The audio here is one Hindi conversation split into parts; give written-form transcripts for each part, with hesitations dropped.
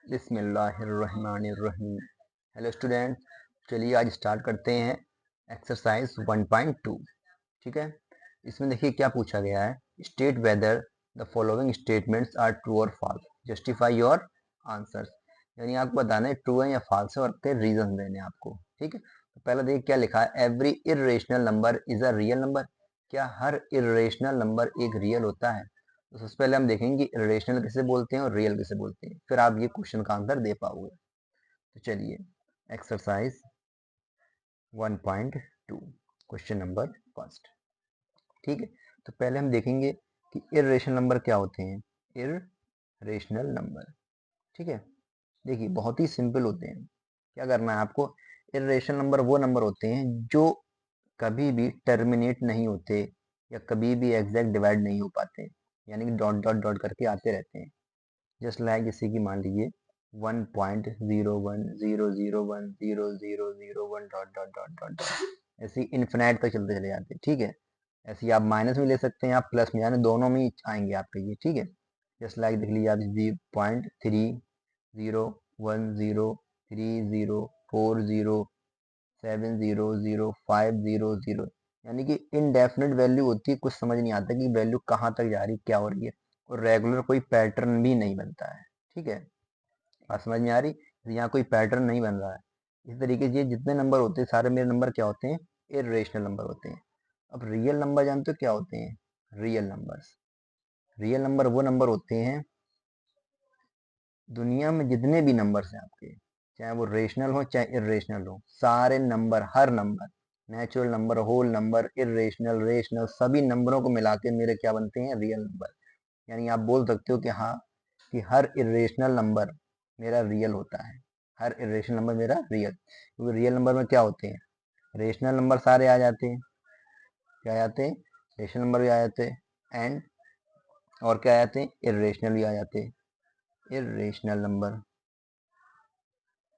बिस्मिल्लाहिर्रहमानिर्रहीम। हेलो स्टूडेंट, चलिए आज स्टार्ट करते हैं एक्सरसाइज 1.2। ठीक है, इसमें देखिए क्या पूछा गया है। State whether the following statements are true और फॉल्स, जस्टिफाई योर आंसर्स। यानी आपको बताना है ट्रू है या फॉल्स है और उसके रीजन देने आपको। ठीक है, तो पहला देखिए क्या लिखा है। Every irrational number is a real number. क्या हर इर्रेशनल नंबर एक रियल होता है? तो सबसे पहले हम देखेंगे इरेशनल किसे बोलते हैं और रियल किसे बोलते हैं, फिर आप ये क्वेश्चन का आंसर दे पाओगे। तो चलिए एक्सरसाइज 1.2 क्वेश्चन नंबर फर्स्ट। ठीक है, तो पहले हम देखेंगे कि इरेशनल नंबर क्या होते हैं। इरेशनल नंबर, ठीक है, देखिए बहुत ही सिंपल होते हैं। क्या करना है आपको, इरेशनल नंबर वो नंबर होते हैं जो कभी भी टर्मिनेट नहीं होते या कभी भी एग्जैक्ट डिवाइड नहीं हो पाते, यानी कि डॉट डॉट डॉट करके आते रहते हैं। जस्ट लाइक जैसे कि मान लीजिए 1.0100100001 dot dot dot dot dot, ऐसे इन्फिनाइट तक चलते चले जाते हैं। ठीक है, ऐसे ही आप माइनस में ले सकते हैं, आप प्लस में, यानी दोनों में ही आएंगे आपके ये। ठीक है, जस्ट लाइक देख लीजिए आप 0.30103040700500, यानी कि इनडेफिनेट वैल्यू होती है। कुछ समझ नहीं आता कि वैल्यू कहाँ तक जा रही, क्या हो रही है, और रेगुलर कोई पैटर्न भी नहीं बनता है। ठीक है, बात समझ में आ रही? तो यहाँ कोई पैटर्न नहीं बन रहा है। इस तरीके से जितने नंबर होते हैं सारे मेरे नंबर क्या होते हैं, इर्रेशनल नंबर होते हैं। अब रियल नंबर जानते हो क्या होते हैं? रियल नंबर्स, रियल नंबर वो नंबर होते हैं, दुनिया में जितने भी नंबर्स हैं आपके, चाहे वो रेशनल हो चाहे इर्रेशनल हो, सारे नंबर, हर number, natural number, whole number, irrational, rational, सभी नंबरों को मिला के मेरे क्या बनते हैं, रियल नंबर। यानी आप बोल सकते हो कि हाँ, कि हर इरेशनल नंबर मेरा रियल होता है। हर इरेशनल नंबर मेरा रियल, क्योंकि रियल नंबर में क्या होते हैं, रेशनल नंबर सारे आ जाते हैं। क्या आ जाते हैं? रेशनल नंबर भी आ जाते हैं, एंड और क्या आ जाते हैं, इरेशनल भी आ जाते हैं। इरेशनल नंबर,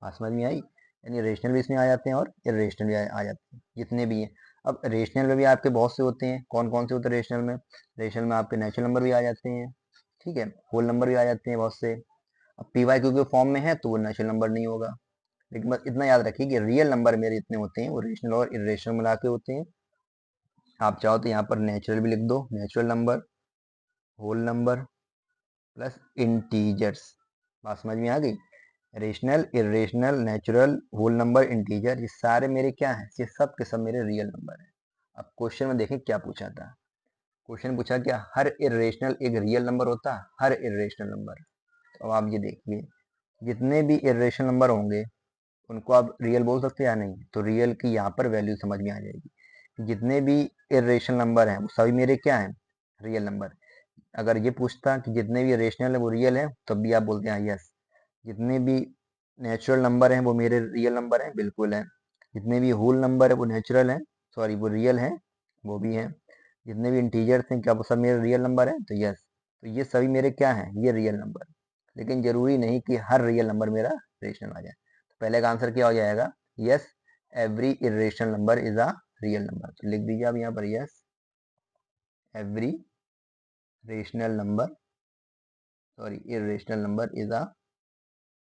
बात समझ में आई? यानी रेशनल भी इसमें आ जाते हैं और इरेशनल भी आ जाते हैं, जितने भी हैं। अब रेशनल में भी आपके बहुत से होते हैं। कौन कौन से होते हैं रेशनल में? रेशनल में आपके नेचुरल नंबर भी आ जाते हैं, ठीक है, होल नंबर भी आ जाते हैं बहुत से। अब पी वाई क्यू के फॉर्म में है तो वो नेचुरल नंबर नहीं होगा। लेकिन बस इतना याद रखिए कि रियल नंबर मेरे जितने होते हैं वो रेशनल और इरेशनल मिला के होते हैं। आप चाहो तो यहाँ पर नेचुरल भी लिख दो, natural number, whole number plus integers. बात समझ में आ गई? Rational, irrational, natural, whole number, integer, ये सारे मेरे क्या हैं, ये सब के सब मेरे रियल नंबर हैं। अब क्वेश्चन में देखें क्या पूछा था। क्वेश्चन पूछा क्या हर इरेशनल एक रियल नंबर होता है? हर इरेशनल नंबर। तो अब आप ये देखिए, जितने भी इरेशनल नंबर होंगे उनको आप रियल बोल सकते हैं या नहीं? तो रियल की यहाँ पर वैल्यू समझ में आ जाएगी। जितने भी इरेशनल नंबर हैं वो सभी मेरे क्या हैं, रियल नंबर। अगर ये पूछता कि जितने भी रेशनल है वो रियल है, तब भी आप बोलते हैं यस। जितने भी नेचुरल नंबर हैं वो मेरे रियल नंबर हैं, बिल्कुल है। जितने भी होल नंबर है वो नेचुरल है, सॉरी वो रियल है, वो भी है। जितने भी इंटीजर्स हैं क्या वो सब मेरे रियल नंबर है? तो यस। तो ये सभी मेरे क्या हैं, ये रियल नंबर। लेकिन जरूरी नहीं कि हर रियल नंबर मेरा रेशनल आ जाए। तो पहले का आंसर क्या हो जाएगा, yes every irrational number is a real number. तो लिख दीजिए आप यहाँ पर yes every rational number, sorry irrational number is a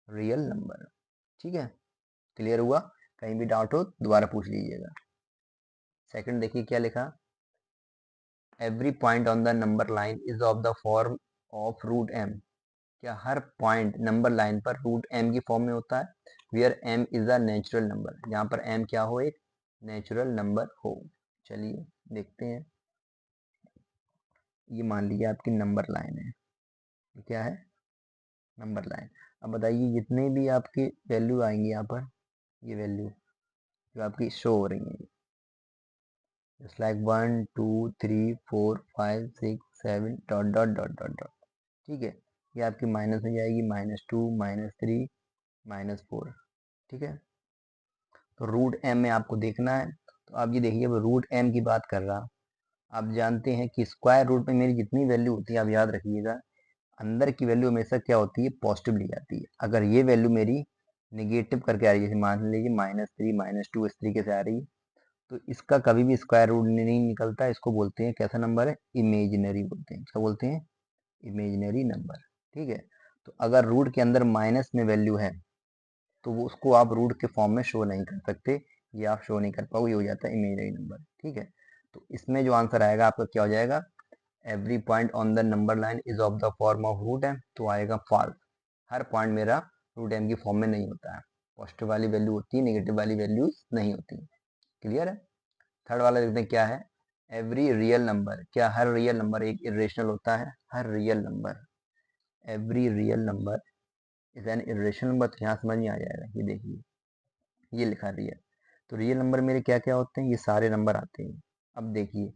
real number. ठीक है, क्लियर हुआ? कहीं भी डाउट हो दोबारा पूछ लीजिएगा। सेकंड देखिए क्या लिखा, every point on the number line is of the form of root M. क्या हर पॉइंट नंबर लाइन पर रूट एम की फॉर्म में होता है? Where M is a natural number, जहाँ पर एम क्या हो, एक नेचुरल नंबर हो। चलिए देखते हैं। ये मान लीजिए आपकी नंबर लाइन है, ये क्या है, नंबर लाइन। अब बताइए जितने भी आपकी वैल्यू आएंगी यहाँ पर, ये वैल्यू जो आपकी शो हो रही है, just like 1 2 3 4 5 6 7 dot dot dot dot dot. ठीक है, ये आपकी माइनस में जाएगी, -2 -3 -4। ठीक है, तो रूट एम में आपको देखना है। तो आप ये देखिए, वो रूट एम की बात कर रहा। आप जानते हैं कि स्क्वायर रूट में मेरी जितनी वैल्यू होती है, आप याद रखिएगा, अंदर की वैल्यू हमेशा क्या होती है, पॉजिटिव ली जाती है। अगर ये वैल्यू मेरी निगेटिव करके आ रही है, जैसे मान लीजिए -3 -2 इस तरीके से आ रही है, तो इसका कभी भी स्क्वायर रूट नहीं निकलता। इसको बोलते हैं कैसा नंबर है, इमेजिनरी बोलते हैं। क्या बोलते हैं, इमेजिनरी नंबर। ठीक है, तो अगर रूट के अंदर माइनस में वैल्यू है तो वो उसको आप रूट के फॉर्म में शो नहीं कर सकते, ये आप शो नहीं कर पाओगे, ये हो जाता है इमेजिनरी नंबर। ठीक है, तो इसमें जो आंसर आएगा आपका क्या हो जाएगा, every point on the number line is of the form of root M, तो आएगा फॉल्स। हर पॉइंट मेरा रूट एम की फॉर्म में नहीं होता है, पॉजिटिव वाली वैल्यू होती है, नेगेटिव वाली वैल्यूज नहीं होती। क्लियर है। थर्ड वाला देखते हैं क्या है, एवरी रियल नंबर, क्या हर रियल नंबर एक इरेशनल होता है, हर real number, every real number is an irrational number, तो यहाँ समझ में आ जाएगा। ये देखिए ये लिखा रियल, तो रियल नंबर मेरे क्या क्या होते हैं, ये सारे नंबर आते हैं। अब देखिए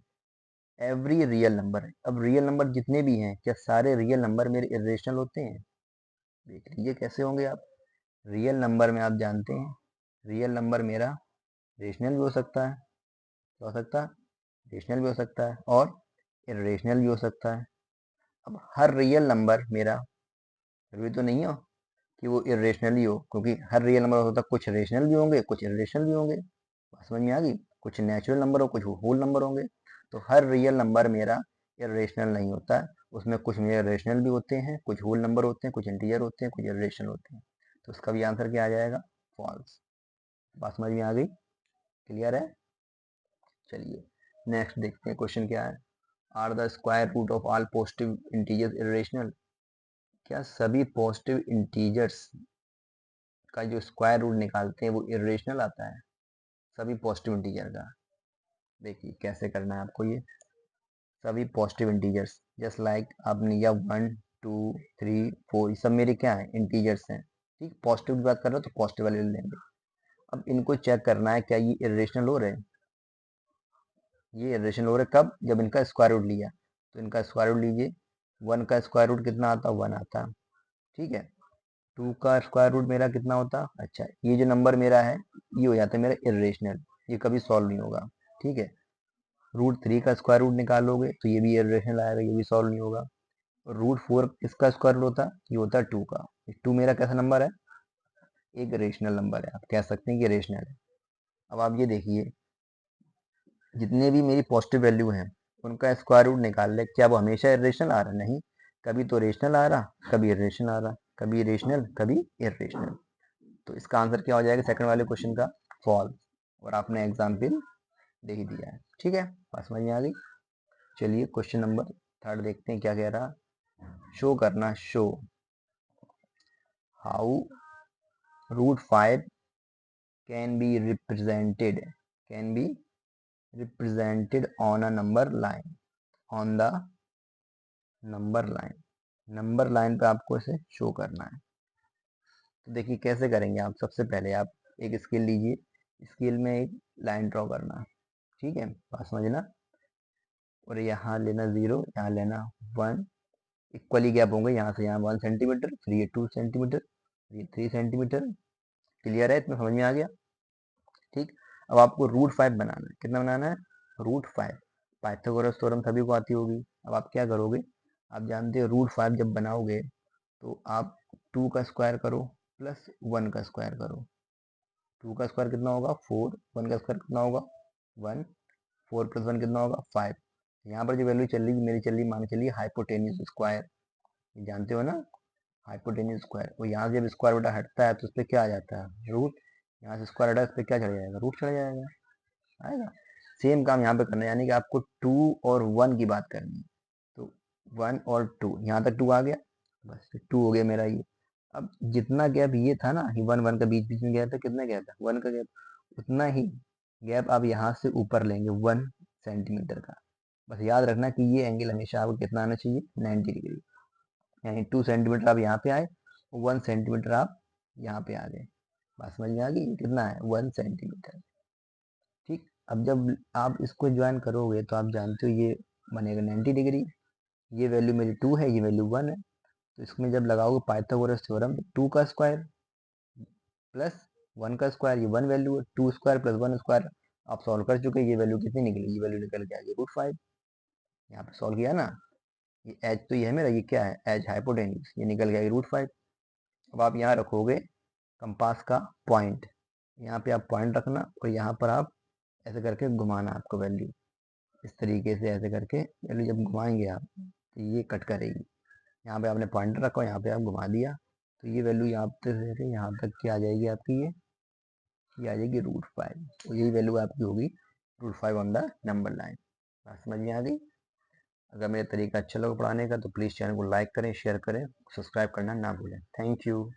एवरी रियल नंबर है, अब रियल नंबर जितने भी हैं क्या सारे रियल नंबर मेरे इरेशनल होते हैं, देख लीजिए कैसे होंगे आप। रियल नंबर में आप जानते हैं रियल नंबर मेरा रेशनल भी हो सकता है, क्या हो सकता है, रेशनल भी हो सकता है और इरेशनल भी हो सकता है। अब हर रियल नंबर मेरा जरूरी तो नहीं हो कि वो इरेशनल ही हो, क्योंकि हर रियल नंबर होता है, कुछ रेशनल भी होंगे कुछ इरेशनल भी होंगे, बात समझ में आ गई, कुछ नेचुरल नंबर हो कुछ होल नंबर होंगे। तो हर रियल नंबर मेरा इरेशनल नहीं होता है, उसमें कुछ मेरे रेशनल भी होते हैं, कुछ होल नंबर होते हैं, कुछ इंटीजर होते हैं, कुछ इरेशनल होते हैं, तो उसका भी आंसर क्या आ जाएगा, फॉल्स। बात समझ में आ गई, क्लियर है। चलिए नेक्स्ट देखते हैं क्वेश्चन क्या है, are the square root of all positive integers irrational, क्या सभी पॉजिटिव इंटीजर्स का जो स्क्वायर रूट निकालते हैं वो इरेशनल आता है, सभी पॉजिटिव इंटीजर का। देखिए कैसे करना है आपको, ये सभी पॉजिटिव इंटीजर्स जस्ट लाइक आपने या 1 2 3 4 ये सब मेरे क्या है इंटीजर्स हैं। ठीक, पॉजिटिव की बात कर रहे हो तो पॉजिटिव वाले लेंगे। अब इनको चेक करना है क्या ये इरेशनल हो रहे हैं, ये इरेशनल हो रहे कब, जब इनका स्क्वायर रूट लिया, तो इनका स्क्वायर रूट लीजिए, 1 का स्क्वायर रूट कितना आता, 1 आता। ठीक है, 2 का स्क्वायर रूट मेरा कितना होता, अच्छा ये जो नंबर मेरा है ये हो जाता है मेरा इरेशनल, ये कभी सॉल्व नहीं होगा। ठीक है, √3 का स्क्वायर रूट निकालोगे तो ये भी इरेशनल आएगा, ये भी सॉल्व नहीं होगा। और √4 किसका स्क्वायर रूट होता है, ये होता है 2 का, 2 मेरा कैसा नंबर है, एक रेशनल नंबर है, आप कह सकते हैं कि रेशनल है। अब आप ये देखिए जितने भी मेरी पॉजिटिव वैल्यू हैं उनका स्क्वायर रूट निकाल ले, क्या वो हमेशा इरेशनल आ रहा, नहीं, कभी तो रेशनल आ रहा कभी इरेशनल आ रहा, कभी रेशनल कभी इरेशनल। तो इसका आंसर क्या हो जाएगा सेकंड वाले क्वेश्चन का, फॉल्स, और आपने एग्जाम्पल दे ही दिया है। ठीक है, बात समझ में आ गई। चलिए क्वेश्चन नंबर थर्ड देखते हैं क्या कह रहा, शो करना, show how √5 can be represented, can be represented on a number line, on the number line, number line पे आपको इसे शो करना है। तो देखिए कैसे करेंगे आप, सबसे पहले आप एक स्केल लीजिए, स्केल में एक लाइन ड्रॉ करना। ठीक है, बात समझना, और यहाँ लेना 0, यहाँ लेना 1, इक्वली गैप होंगे, यहाँ से यहाँ 1 सेंटीमीटर, फिर ये 2 सेंटीमीटर, ये 3 सेंटीमीटर। क्लियर है, इतना समझ में आ गया। ठीक, अब आपको √5 बनाना है, कितना बनाना है, √5, पाइथागोरस थ्योरम सभी को आती होगी। अब आप क्या करोगे, आप जानते हो √5 जब बनाओगे तो आप 2 का स्क्वायर करो प्लस 1 का स्क्वायर करो, 2 का स्क्वायर कितना होगा 4, 1 का स्क्वायर कितना होगा 1, 4 + 1 कितना होगा 5। यहाँ पर जो वैल्यू चल रही मेरी चल रही, मान के चलिए हाइपोटेन्यूज स्क्वायर, जानते हो ना हाइपोटेन्यूज स्क्वायर, वो यहाँ से जब स्क्वायर बेटा हटता है तो उस पर क्या आ जाता है रूट, यहाँ से स्क्वायर हटा इस पर क्या चढ़ जाएगा, रूट चढ़ जाएगा, आएगा। सेम काम यहाँ पे करना है, यानी कि आपको 2 और 1 की बात करनी है, तो 1 और 2, यहाँ तक 2 आ गया, बस 2 हो गया मेरा ये। अब जितना गैप ये था ना, ये 1 1 का बीच बीच में गया था, कितना गैप था 1 का गैप, उतना ही गैप आप यहाँ से ऊपर लेंगे 1 सेंटीमीटर का। बस याद रखना कि ये एंगल हमेशा आपको कितना आना चाहिए 90 डिग्री, यानी 2 सेंटीमीटर आप यहाँ पे आए, 1 सेंटीमीटर आप यहाँ पे आ गए। बात समझ में आ गई, कितना है 1 सेंटीमीटर। ठीक, अब जब आप इसको ज्वाइन करोगे तो आप जानते हो ये बनेगा 90 डिग्री, ये वैल्यू मेरी 2 है, ये वैल्यू 1 है, तो इसमें जब लगाओगे पाइथागोरस थ्योरम, 2 का स्क्वायर प्लस 1 का स्क्वायर, ये 1 वैल्यू है, 2 स्क्वायर प्लस 1 स्क्वायर आप सॉल्व कर चुके, ये वैल्यू कितनी निकली, ये वैल्यू निकल के आ गई √5। यहाँ पे सॉल्व किया ना, ये एच तो ये है मेरा, ये क्या है एच हाइपोटेन्यूज, ये निकल गया √5। अब आप यहाँ रखोगे कंपास का पॉइंट, यहाँ पे आप पॉइंट रखना और यहाँ पर आप ऐसे करके घुमाना आपको वैल्यू, इस तरीके से ऐसे करके वैल्यू जब घुमाएंगे आप तो ये कट करेगी, यहाँ पे आपने पॉइंटर रखा, यहाँ पे आप घुमा दिया, तो ये वैल्यू यहाँ पे से यहाँ तक की आ जाएगी आपकी, ये आ जाएगी √5। तो यही वैल्यू आपकी होगी √5 ऑन द नंबर लाइन। बात समझ में आ गई? अगर मेरा तरीका अच्छा लगा पढ़ाने का तो प्लीज़ चैनल को लाइक करें, शेयर करें, सब्सक्राइब करना ना भूलें। Thank you.